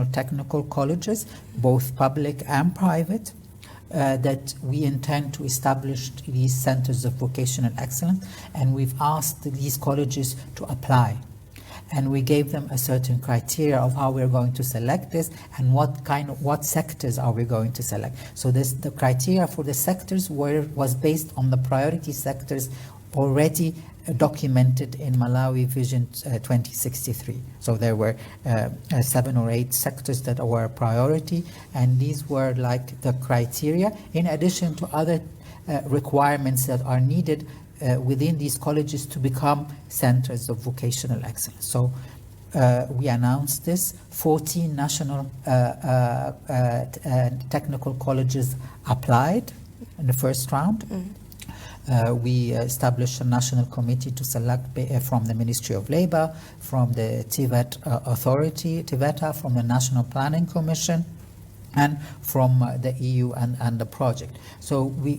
technical colleges, both public and private, that we intend to establish these centers of vocational excellence, and we've asked these colleges to apply. And we gave them a certain criteria of how we're going to select this and what sectors are we going to select. So the criteria for the sectors was based on the priority sectors already documented in Malawi Vision 2063. So there were 7 or 8 sectors that were a priority, and these were like the criteria, in addition to other requirements that are needed within these colleges to become centers of vocational excellence. So we announced this. 14 national technical colleges applied in the first round. We established a national committee to select from the Ministry of Labor, from the TVET authority, TVETA, from the National Planning Commission, and from the EU and the project. So we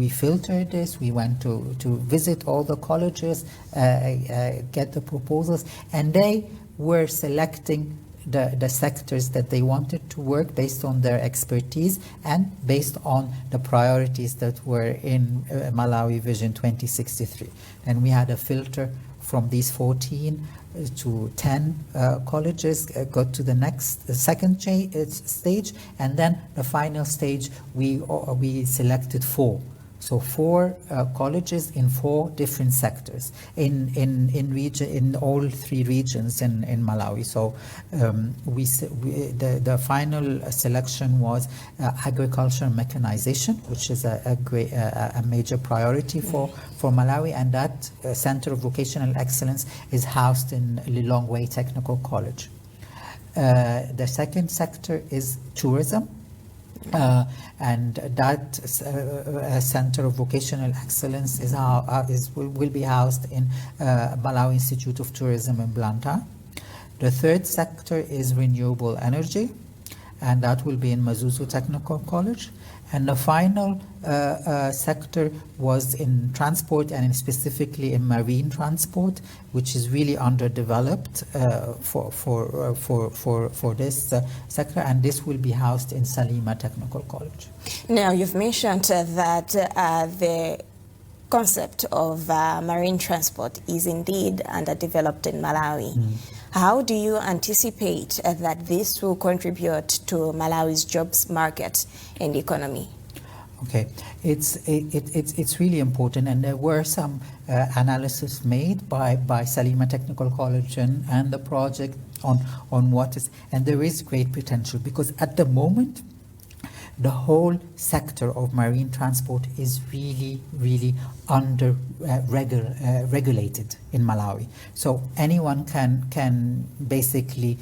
filtered this. We went to visit all the colleges, get the proposals, and they were selecting the sectors that they wanted to work based on their expertise and based on the priorities that were in Malawi Vision 2063. And we had a filter from these 14 to 10 colleges, got to the second stage, and then the final stage we selected 4. So 4 colleges in 4 different sectors in all 3 regions in Malawi. So the final selection was agriculture and mechanization, which is a major priority for Malawi, and that Center of Vocational Excellence is housed in Lilongwe Technical College. The second sector is tourism. And that Center of Vocational Excellence will be housed in Malawi Institute of Tourism in Blantyre. The third sector is renewable energy, and that will be in Mazuzu Technical College. And the final sector was in transport, and specifically in marine transport, which is really underdeveloped for this sector, and this will be housed in Salima Technical College. Now, you've mentioned that the concept of marine transport is indeed underdeveloped in Malawi. How do you anticipate that this will contribute to Malawi's jobs market and economy? Okay, it's really important, and there were some analysis made by Salima Technical College and the project on what is, and there is great potential, because at the moment the whole sector of marine transport is really under regulated in Malawi. So anyone can basically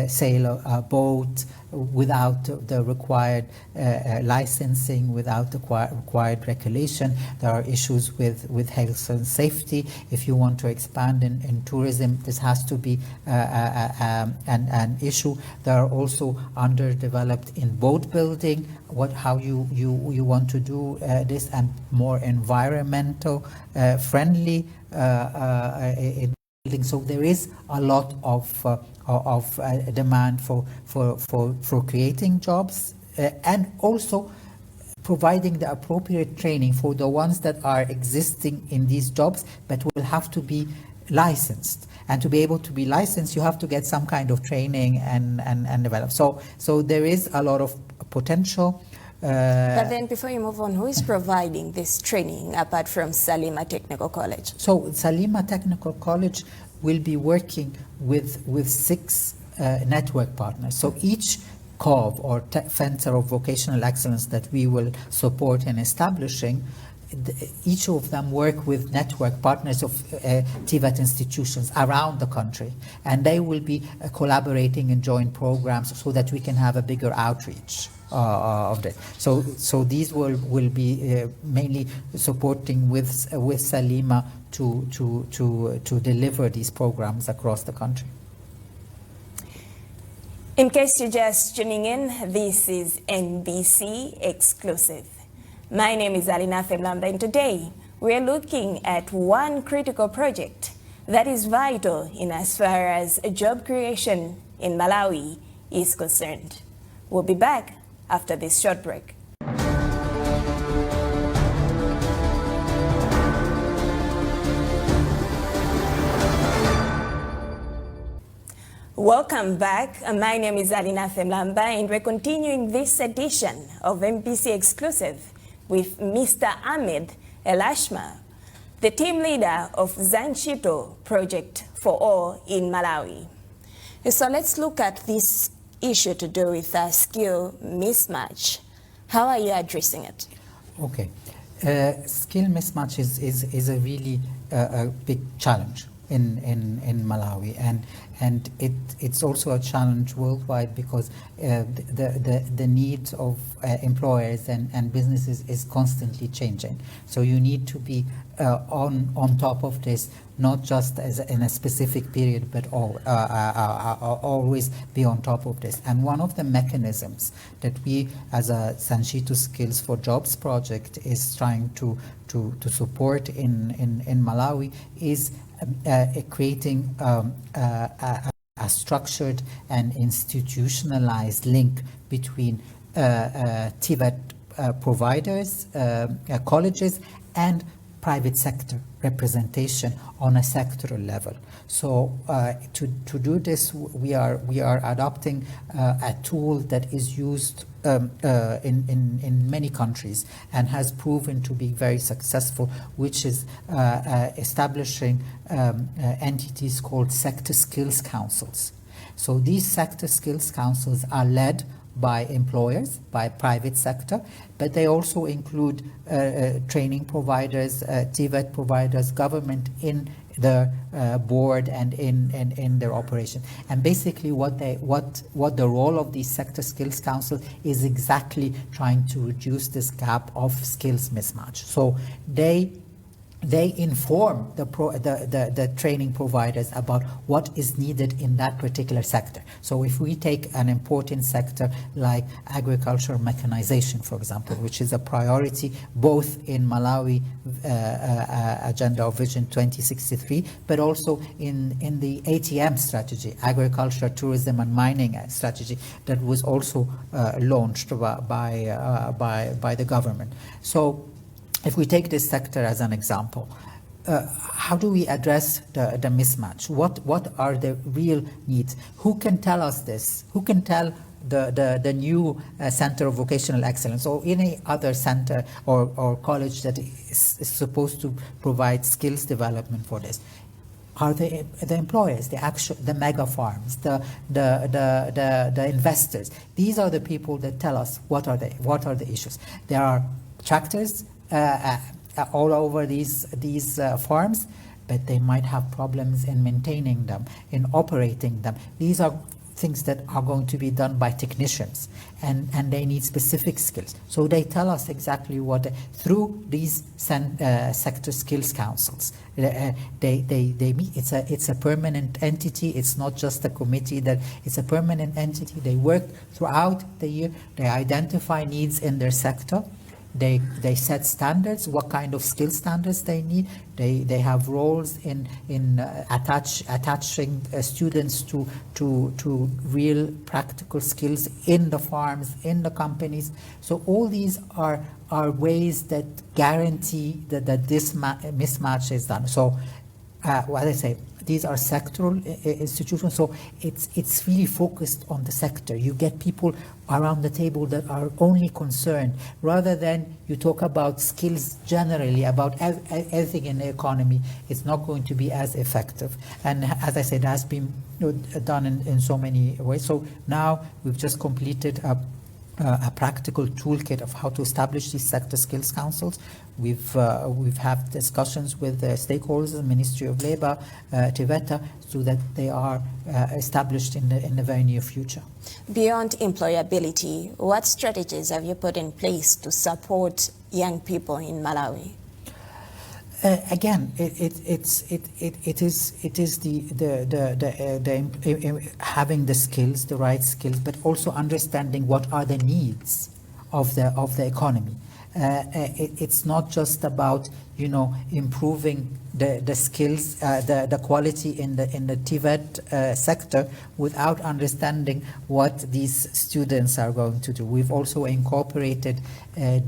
sail a boat without the required licensing, without the required regulation. There are issues with health and safety. If you want to expand in tourism, this has to be an issue. They are also underdeveloped in boat building, how you want to do this, and more environmental friendly in building. So there is a lot of demand for creating jobs and also providing the appropriate training for the ones that are existing in these jobs, but will have to be licensed. And to be able to be licensed, you have to get some kind of training and develop. So there is a lot of potential. But then before you move on, who is providing this training apart from Salima Technical College? So Salima Technical College will be working with 6 network partners. So each COV or Center of Vocational Excellence that we will support in establishing, each of them work with network partners of TVET institutions around the country, and they will be collaborating in joint programs so that we can have a bigger outreach of this. So these will be mainly supporting with Salima to deliver these programs across the country. In case you're just tuning in, this is NBC Exclusive. My name is Alina Femlamba, and today we're looking at one critical project That is vital in as far as job creation in Malawi is concerned. We'll be back after this short break. Welcome back. My name is Alina Femlamba, and we're continuing this edition of MPC Exclusive with Mr. Ahmed Elashma, the team leader of Zanchito Project for All in Malawi. So let's look at this issue to do with skill mismatch. How are you addressing it? Okay. Skill mismatch is a really a big challenge in Malawi, and it's also a challenge worldwide because the needs of employers and businesses is constantly changing. So you need to be on top of this, not just as in a specific period, but always be on top of this. And one of the mechanisms that we, as a Zanchito Skills for Jobs project, is trying to support in Malawi is creating a structured and institutionalized link between TVET providers, colleges, and private sector representation on a sectoral level. So to do this, we are adopting a tool that is used in many countries and has proven to be very successful, which is establishing entities called sector skills councils. So these sector skills councils are led by employers, by private sector, but they also include training providers, TVET providers, government in the board and in their operation. And basically what the role of these sector skills council is exactly trying to reduce this gap of skills mismatch. So they inform the training providers about what is needed in that particular sector. So if we take an important sector like agricultural mechanization, for example, which is a priority both in Malawi Agenda of Vision 2063, but also in the ATM strategy, agriculture, tourism and mining strategy, that was also launched by the government. So if we take this sector as an example, how do we address the mismatch? What are the real needs? Who can tell us this? Who can tell the new Center of Vocational Excellence or any other center or college that is supposed to provide skills development for this? Are the employers, the mega farms, the investors? These are the people that tell us what are the issues. There are tractors all over these farms, but they might have problems in maintaining them, in operating them. These are things that are going to be done by technicians, and they need specific skills. So they tell us exactly what, through these sector skills councils. They meet. It's a permanent entity. It's not just a committee. It's a permanent entity. They work throughout the year. They identify needs in their sector. They set standards, what kind of skill standards they need. They have roles in attaching students to real practical skills in the farms, in the companies. So all these are ways that guarantee that this mismatch is done. So what I say, these are sectoral institutions, so it's really focused on the sector. You get people around the table that are only concerned, rather than you talk about skills generally, about everything in the economy. It's not going to be as effective. And as I said, it has been done in so many ways. So now we've just completed a practical toolkit of how to establish these sector skills councils. We've had discussions with the stakeholders, the Ministry of Labour, TVET, so that they are established in the very near future. Beyond employability, what strategies have you put in place to support young people in Malawi? Again, it is having the skills, the right skills, but also understanding what are the needs of the economy. It's not just about, you know, improving the skills, the quality in the TVET sector without understanding what these students are going to do. We've also incorporated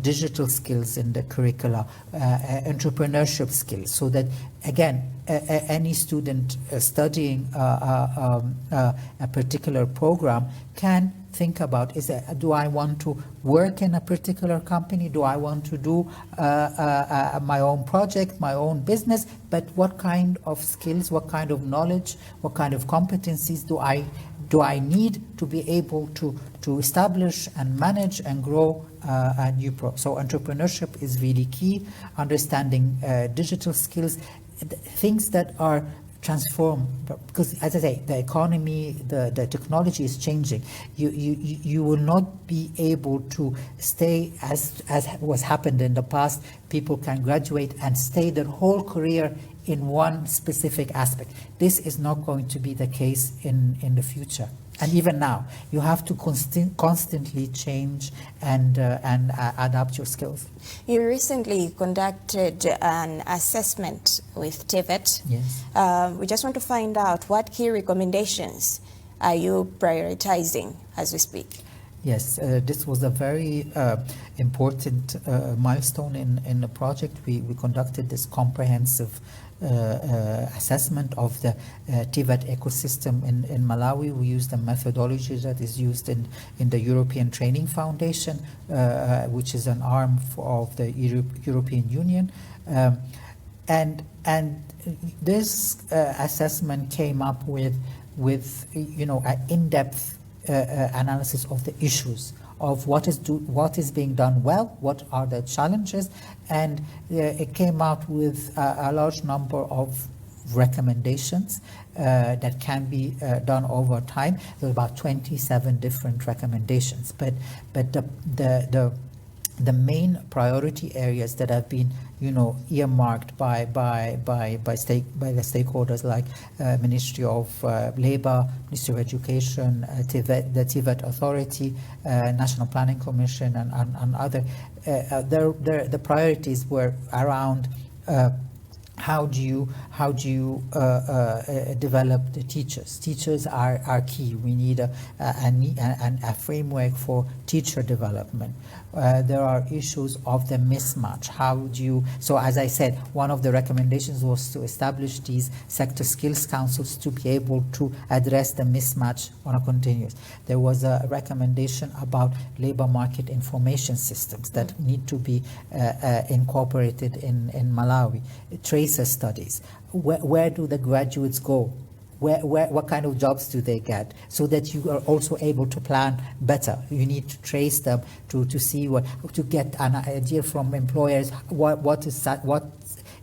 digital skills in the curricula, entrepreneurship skills, so that again, any student studying a particular program can think about, do I want to work in a particular company? Do I want to do my own project, my own business? But what kind of skills, what kind of knowledge, what kind of competencies do I need to be able to establish and manage and grow a new So entrepreneurship is really key, understanding digital skills, things that are transform, because as I say, the economy, the technology is changing. You will not be able to stay as was happened in the past. People can graduate and stay their whole career in one specific aspect. This is not going to be the case in the future. And even now, you have to constantly change and adapt your skills. You recently conducted an assessment with TVET. Yes. We just want to find out what key recommendations are you prioritizing as we speak? Yes, this was a very important milestone in the project. We conducted this comprehensive assessment of the TVET ecosystem in Malawi. We used a methodology that is used in the European Training Foundation, which is an arm of the European Union. And this assessment came up with you know, an in-depth analysis of the issues of what is being done well, what are the challenges, and it came out with a large number of recommendations that can be done over time. There are about 27 different recommendations, but the main priority areas that have been, you know, earmarked by the stakeholders like Ministry of Labor, Ministry of Education, the TVET Authority, National Planning Commission, and other. The priorities were around how do you develop the teachers? Teachers are key. We need a framework for teacher development. There are issues of the mismatch. How do you, so as I said, one of the recommendations was to establish these sector skills councils to be able to address the mismatch on a continuous. There was a recommendation about labor market information systems that need to be incorporated in Malawi. Tracer studies. Where do the graduates go? What kind of jobs do they get, so that you are also able to plan better. You need to trace them to see to get an idea from employers what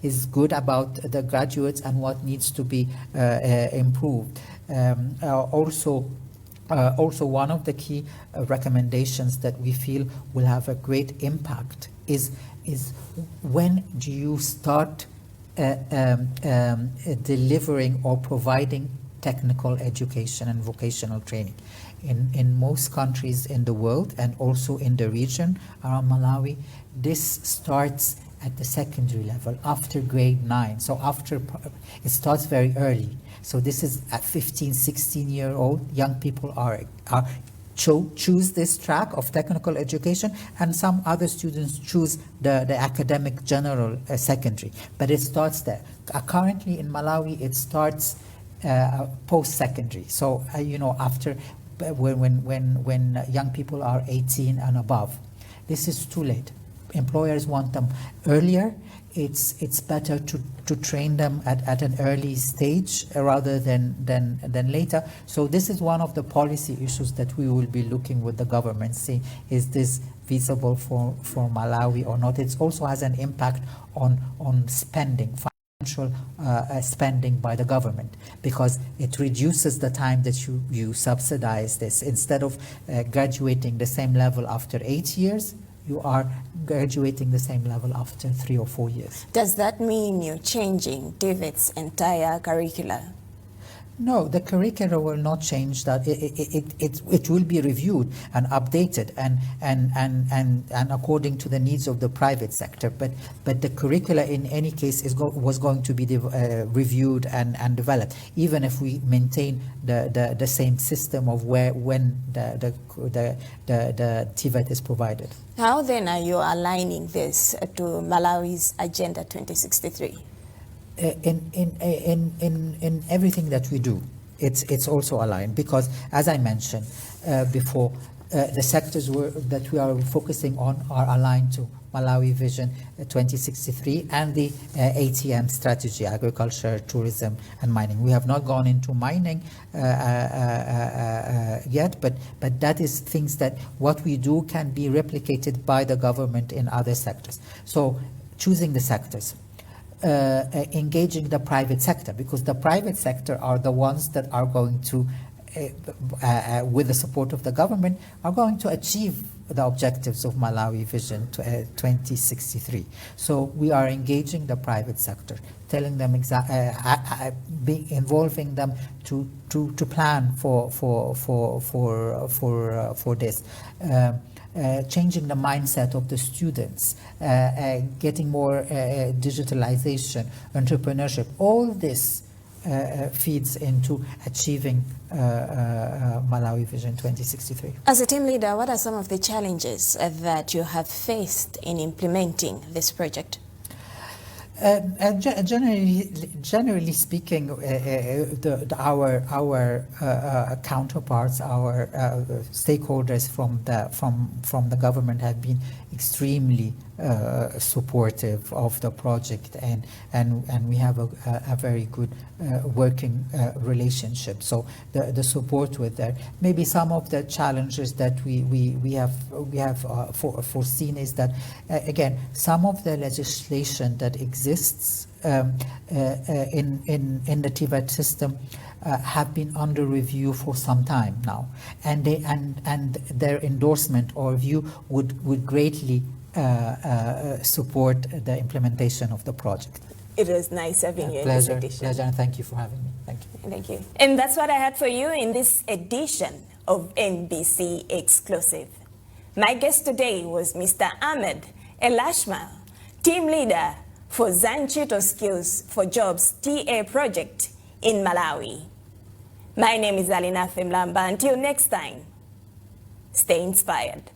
is good about the graduates and what needs to be improved. Also, one of the key recommendations that we feel will have a great impact is when do you start delivering or providing technical education and vocational training. In most countries in the world and also in the region around Malawi, this starts at the secondary level after grade 9. So it starts very early. So this is at 15, 16-year-old young people choose this track of technical education, and some other students choose the academic general secondary. But it starts there. Currently in Malawi, it starts post-secondary. So you know, after when young people are 18 and above, this is too late. Employers want them earlier. It's better to train them at an early stage rather than later. So this is one of the policy issues that we will be looking with the government, see is this feasible for Malawi or not. It also has an impact on spending, financial spending by the government, because it reduces the time that you subsidize this. Instead of graduating the same level after 8 years, you are graduating the same level after 3 or 4 years. Does that mean you're changing TVET's entire curricula? No, the curricula will not change. That it will be reviewed and updated and according to the needs of the private sector. But the curricula in any case was going to be reviewed and developed, even if we maintain the same system of when the TVET is provided. How then are you aligning this to Malawi's Agenda 2063? In everything that we do, it's also aligned, because as I mentioned before, the sectors that we are focusing on are aligned to Malawi Vision 2063 and the ATM strategy, agriculture, tourism and mining. We have not gone into mining yet, but that is things that what we do can be replicated by the government in other sectors. So choosing the sectors. Engaging the private sector, because the private sector are the ones that are going to, with the support of the government, are going to achieve the objectives of Malawi Vision 2063. So we are engaging the private sector, telling them involving them to plan for this. Changing the mindset of the students, getting more digitalization, entrepreneurship, all this feeds into achieving Malawi Vision 2063. As a team leader, what are some of the challenges that you have faced in implementing this project? Generally speaking, our counterparts, our stakeholders from the government have been extremely supportive of the project, and we have a very good working relationship. So the support with that. Maybe some of the challenges that we have foreseen is that again, some of the legislation that exists in the TVET system have been under review for some time now, and their endorsement or view would greatly support the implementation of the project. It was nice having you in this edition. Pleasure, and thank you for having me. Thank you. Thank you. And that's what I had for you in this edition of NBC Exclusive. My guest today was Mr. Ahmed Elashma, team leader for Zanchito Skills for Jobs TA project in Malawi. My name is Alina Femlamba. Until next time, stay inspired.